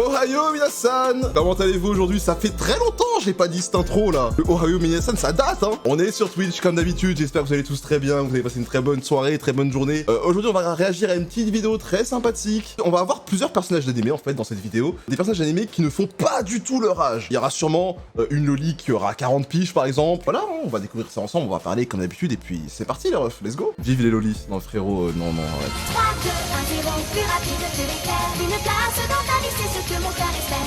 Ohio Minasan. Comment allez-vous aujourd'hui? Ça fait très longtemps j'ai pas dit cette intro là. Le Ohio Minasan ça date hein. On est sur Twitch comme d'habitude, j'espère que vous allez tous très bien, vous avez passé une très bonne soirée, très bonne journée. Aujourd'hui on va réagir à une petite vidéo très sympathique. On va avoir plusieurs personnages d'animé en fait dans cette vidéo. Des personnages d'animé qui ne font pas du tout leur âge. Il y aura sûrement une Loli qui aura 40 piges par exemple. Voilà, on va découvrir ça ensemble, on va parler comme d'habitude et puis c'est parti les refs, let's go. Vive les Lolis. Non frérot, non, arrête. 3, 2, 1, 0, plus rapide que l'éclair. Une place dans ta vie, c'est ce que mon cœur espère.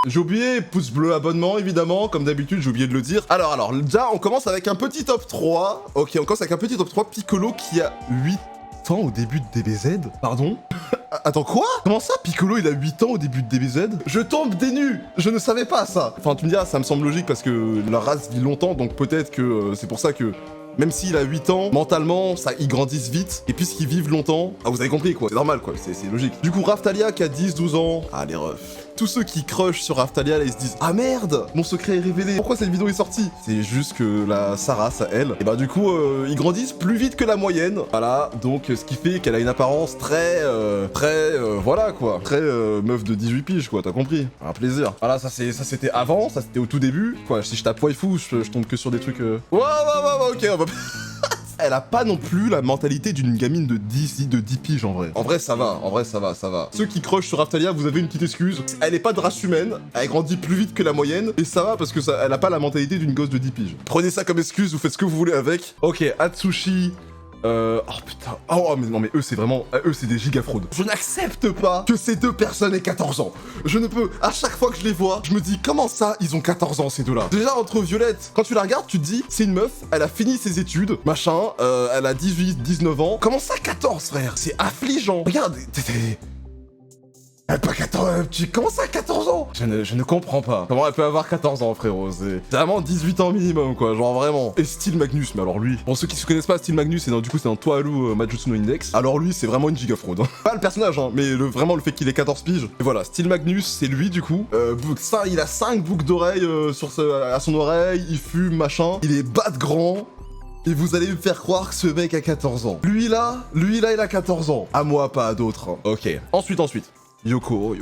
J'ai oublié, pouce bleu, abonnement évidemment, comme d'habitude j'ai oublié de le dire. Alors, déjà on commence avec un petit top 3. Ok, on commence avec un petit top 3, Piccolo qui a 8 ans au début de DBZ. Pardon? Attends quoi? Comment ça Piccolo il a 8 ans au début de DBZ? Je tombe des nues. Je ne savais pas ça. Enfin tu me diras, ça me semble logique parce que la race vit longtemps, donc peut-être que c'est pour ça que... Même s'il a 8 ans, mentalement, ça, ils grandissent vite. Et puisqu'ils vivent longtemps, ah vous avez compris quoi, c'est normal quoi, c'est logique. Du coup, Raphtalia qui a 10-12 ans, ah les refs. Tous ceux qui crushent sur Raphtalia, là, ils se disent « Ah merde, mon secret est révélé, pourquoi cette vidéo est sortie ?» C'est juste que la Sarah, ça elle, et bah du coup, ils grandissent plus vite que la moyenne. Voilà, donc ce qui fait qu'elle a une apparence très, voilà quoi. Très meuf de 18 piges quoi, t'as compris? Un plaisir. Voilà, ça c'était avant, ça c'était au tout début. Quoi, si je tape waifu, je tombe que sur des trucs... Ouais, ok, on va... Elle a pas non plus la mentalité d'une gamine de 10 piges en vrai. En vrai ça va, ça va. Ceux qui crushent sur Raphtalia, vous avez une petite excuse. Elle est pas de race humaine, elle grandit plus vite que la moyenne, et ça va parce que elle a pas la mentalité d'une gosse de 10 piges. Prenez ça comme excuse, vous faites ce que vous voulez avec. Ok, Atsushi... Oh putain, oh mais non mais eux c'est vraiment, eux c'est des gigafraudes. Je n'accepte pas que ces deux personnes aient 14 ans. Je ne peux, à chaque fois que je les vois, je me dis comment ça ils ont 14 ans ces deux-là. Déjà entre Violette, quand tu la regardes tu te dis c'est une meuf, elle a fini ses études, machin, elle a 18, 19 ans. Comment ça 14 frère? C'est affligeant. Regarde, elle a pas 14 ans, comment ça 14 ans? Je ne comprends pas. Comment elle peut avoir 14 ans frérot? C'est vraiment 18 ans minimum quoi, genre vraiment. Et Steel Magnus, mais alors lui, pour ceux qui se connaissent pas Steel Magnus, c'est du coup c'est un Toaru Majutsu no Index. Alors lui c'est vraiment une gigafraude. Hein. Pas le personnage hein, mais vraiment le fait qu'il ait 14 piges. Et voilà, Steel Magnus c'est lui du coup. Ça, il a 5 boucles d'oreilles à son oreille, il fume machin, il est bas de grand. Et vous allez me faire croire que ce mec a 14 ans. Lui là, il a 14 ans. À moi, pas à d'autres. Hein. Ok. Ensuite. Yoko.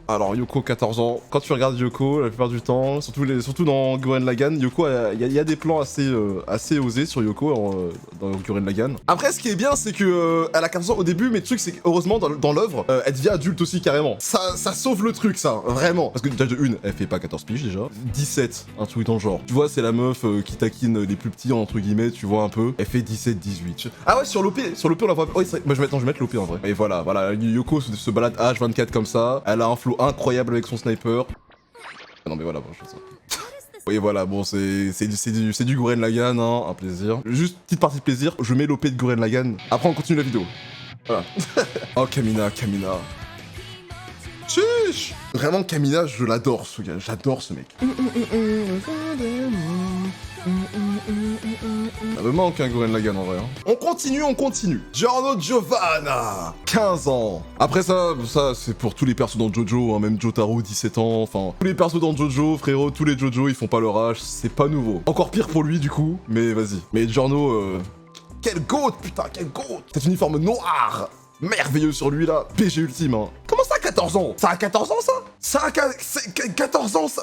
Alors Yoko 14 ans. Quand tu regardes Yoko, la plupart du temps, surtout dans Gurren Lagann, Yoko, il y a des plans assez osés sur Yoko dans Gurren Lagann. Après, ce qui est bien, c'est que elle a 14 ans au début, mais le truc, c'est que heureusement dans l'œuvre, elle devient adulte aussi carrément. Ça sauve le truc, ça, vraiment. Parce que déjà de une, elle fait pas 14 piges déjà. 17, un truc dans le genre. Tu vois, c'est la meuf qui taquine les plus petits entre guillemets, tu vois un peu. Elle fait 17, 18. Ah ouais, sur l'OP on la voit. Oh, moi je vais mettre l'OP en vrai. Et voilà, Yoko se balade H24 comme ça, elle a un flow incroyable avec son sniper. Non mais voilà, bon, je fais ça. Oui voilà, bon c'est du Gurren Lagann, hein, un plaisir. Juste petite partie de plaisir, je mets l'OP de Gurren Lagann. Après on continue la vidéo. Voilà. Oh Kamina. Chiche. Vraiment Kamina, je l'adore ce gars, j'adore ce mec. Ça me manque un Gurren Lagann en vrai. Hein. On continue. Giorno Giovanna, 15 ans. Après ça c'est pour tous les persos dans Jojo, hein, même Jotaro 17 ans, enfin tous les persos dans Jojo, frérot, tous les Jojo ils font pas leur âge, c'est pas nouveau. Encore pire pour lui du coup, mais vas-y. Mais Giorno, quel goat, putain, quel goat. Cet uniforme noir, merveilleux sur lui là, PG ultime. Hein. Comment ça 14 ans? Ça a 14 ans ça? Ça a 14 ans ça?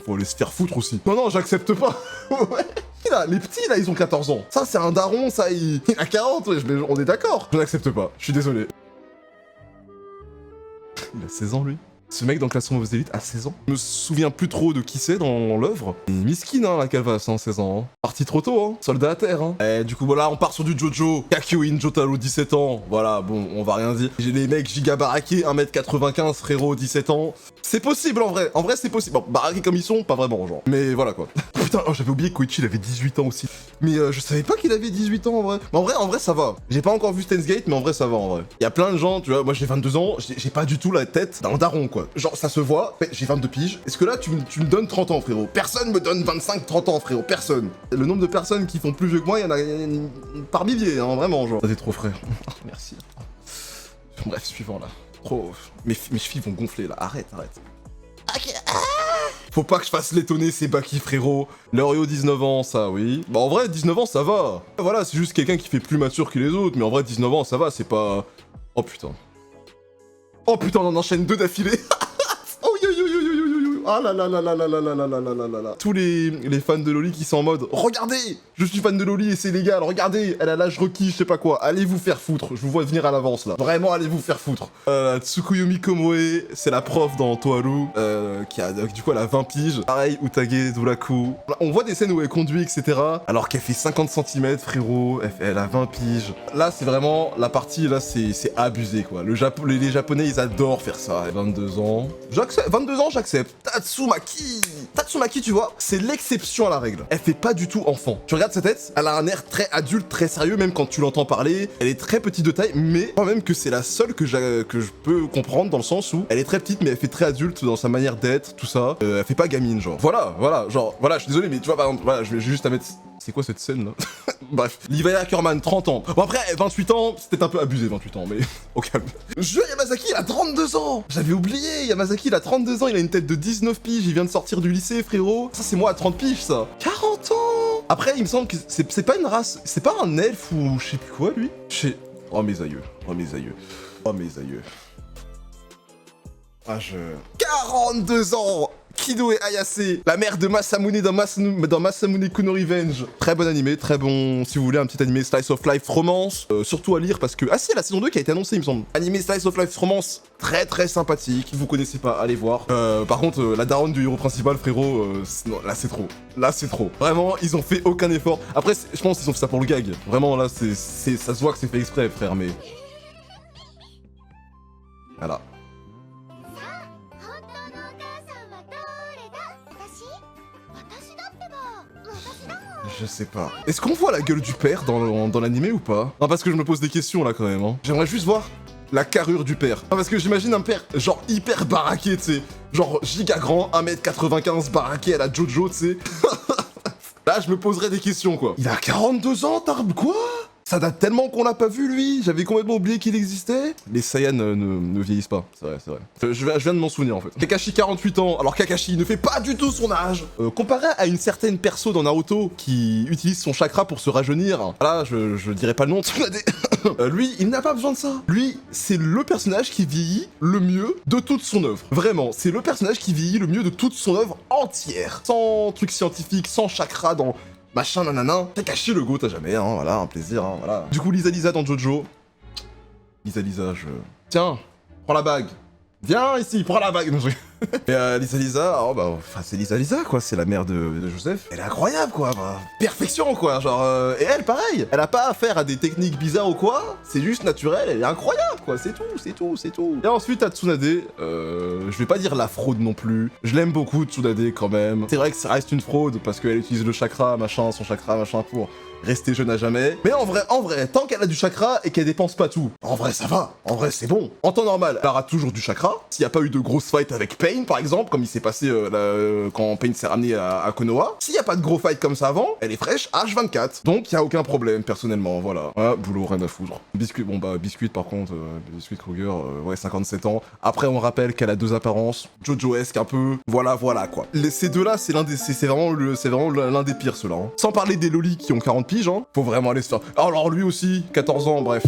Faut aller se faire foutre aussi. Non, j'accepte pas. Ouais. Là, les petits là, ils ont 14 ans. Ça, c'est un daron, ça, il a 40, ouais, on est d'accord. Je n'accepte pas, je suis désolé. Il a 16 ans, lui. Ce mec dans Classroom of the Elite a 16 ans. Je me souviens plus trop de qui c'est dans l'œuvre. Miskin, hein, la calvasse, hein, 16 ans. Hein. Parti trop tôt, hein. Soldat à terre, hein. Et du coup, voilà, on part sur du Jojo. Kakyoin Jotaro, 17 ans. Voilà, bon, on va rien dire. J'ai les mecs giga baraqués, 1m95, frérot, 17 ans. C'est possible, en vrai. En vrai, c'est possible. Bon, baraqués comme ils sont, pas vraiment, genre. Mais voilà, quoi. Putain, oh, j'avais oublié que Koichi, il avait 18 ans aussi. Mais je savais pas qu'il avait 18 ans, en vrai. Mais en vrai, ça va. J'ai pas encore vu Steins Gate, mais en vrai, ça va, en vrai. Il y a plein de gens, tu vois, moi j'ai 22 ans, j'ai pas du tout la tête d'un daron, quoi. Genre, ça se voit, j'ai 22 piges. Est-ce que là, tu me donnes 30 ans, frérot? Personne me donne 25-30 ans, frérot, personne. Le nombre de personnes qui font plus vieux que moi, il y en a par milliers, hein, vraiment, genre. T'es trop frère. Merci. Bref, suivant, là. Trop... Mes chevilles vont gonfler, là. Arrête. Ok. Faut pas que je fasse l'étonner, c'est Baki, frérot. L'Oreo 19 ans, ça, oui. Bah, en vrai, 19 ans, ça va. Voilà, c'est juste quelqu'un qui fait plus mature que les autres, mais en vrai, 19 ans, ça va, c'est pas... Oh, putain. Oh, putain, on en enchaîne deux d'affilée. Ah là là là là là là là là là là là là là. Tous les fans de Loli qui sont en mode, regardez, je suis fan de Loli et c'est légal, regardez, elle a l'âge requis, je sais pas quoi. Allez vous faire foutre, je vous vois venir à l'avance là. Vraiment, allez vous faire foutre. Tsukuyomi Komoe, c'est la prof dans Toharu, qui a du coup elle a 20 piges. Pareil, Utage, Duraku. On voit des scènes où elle conduit, etc. Alors qu'elle fait 50 cm, frérot, elle a 20 piges. Là, c'est vraiment, la partie, là, c'est abusé, quoi. Les Japonais, ils adorent faire ça. 22 ans. 22 ans, j'accepte. Tatsumaki, tu vois, c'est l'exception à la règle. Elle fait pas du tout enfant. Tu regardes sa tête, elle a un air très adulte, très sérieux, même quand tu l'entends parler. Elle est très petite de taille, mais quand même que c'est la seule que je peux comprendre dans le sens où elle est très petite, mais elle fait très adulte dans sa manière d'être, tout ça. Elle fait pas gamine, genre. Voilà, genre, voilà, je suis désolé, mais tu vois, par exemple, voilà, je vais juste à mettre... C'est quoi cette scène là? Bref. Levi Ackerman, 30 ans. Bon après, 28 ans, c'était un peu abusé 28 ans, mais au calme. Yamazaki, il a 32 ans. J'avais oublié, Yamazaki, il a 32 ans, il a une tête de 19 piges, il vient de sortir du lycée, frérot. Ça, c'est moi à 30 piges, ça. 40 ans. Après, il me semble que c'est pas une race, c'est pas un elfe ou je sais plus quoi, lui. Oh mes aïeux, oh mes aïeux, oh mes aïeux. Ah, 42 ans. Kido et Ayase, la mère de Masamune dans Masamune Kuno Revenge. Très bon animé, très bon, si vous voulez, un petit animé Slice of Life romance. Surtout à lire parce que... Ah si, la saison 2 qui a été annoncée, il me semble. Animé Slice of Life romance, très très sympathique. Vous connaissez pas, allez voir. Par contre, la daronne du héros principal, frérot, non, là c'est trop. Là c'est trop. Vraiment, ils ont fait aucun effort. Après, je pense qu'ils ont fait ça pour le gag. Vraiment, là, ça se voit que c'est fait exprès, frère, mais... Voilà. Je sais pas. Est-ce qu'on voit la gueule du père dans l'animé ou pas? Non, parce que je me pose des questions là quand même. Hein. J'aimerais juste voir la carrure du père. Non, parce que j'imagine un père genre hyper baraqué, tu sais. Genre giga grand, 1m95 baraqué à la Jojo, tu sais. Là, je me poserais des questions quoi. Il a 42 ans, Tarb, quoi? Ça date tellement qu'on l'a pas vu, lui. J'avais complètement oublié qu'il existait. Les Saiyans ne vieillissent pas. C'est vrai, c'est vrai. Je viens de m'en souvenir, en fait. Kakashi, 48 ans. Alors, Kakashi ne fait pas du tout son âge. Comparé à une certaine perso dans Naruto qui utilise son chakra pour se rajeunir. Là, je dirais pas le nom. Lui, il n'a pas besoin de ça. Lui, c'est le personnage qui vieillit le mieux de toute son œuvre. Vraiment, c'est le personnage qui vieillit le mieux de toute son œuvre entière. Sans truc scientifique, sans chakra dans... Machin nanana, Kakashi le goût à jamais, hein, voilà, un plaisir, hein, voilà. Du coup, Lisa dans Jojo. Lisa, Tiens, prends la bague. Viens ici, prends la bague. Et Lisa, oh bah, enfin c'est Lisa quoi, c'est la mère de Joseph. Elle est incroyable quoi, bah, perfection quoi, genre, et elle pareil, elle a pas affaire à des techniques bizarres ou quoi, c'est juste naturel, elle est incroyable quoi, c'est tout. Et ensuite à Tsunade, je vais pas dire la fraude non plus, je l'aime beaucoup Tsunade quand même. C'est vrai que ça reste une fraude parce qu'elle utilise le chakra, machin, son chakra, machin pour rester jeune à jamais. Mais en vrai, tant qu'elle a du chakra et qu'elle dépense pas tout, en vrai ça va, en vrai c'est bon. En temps normal, elle aura toujours du chakra, s'il y a pas eu de grosse fight avec Pain par exemple, comme il s'est passé quand Pain s'est ramené à Konoha. S'il y a pas de gros fight comme ça avant, elle est fraîche H24. Donc il y a aucun problème personnellement, voilà. Ah, boulot, rien à foutre. Biscuit, bon bah Biscuit par contre, Biscuit Kruger, ouais 57 ans. Après on rappelle qu'elle a deux apparences, Jojo-esque un peu, voilà quoi. Ces deux-là, c'est vraiment l'un des pires ceux-là. Hein. Sans parler des lolis qui ont 40 piges, hein. Faut vraiment aller se faire... Alors lui aussi, 14 ans, bref.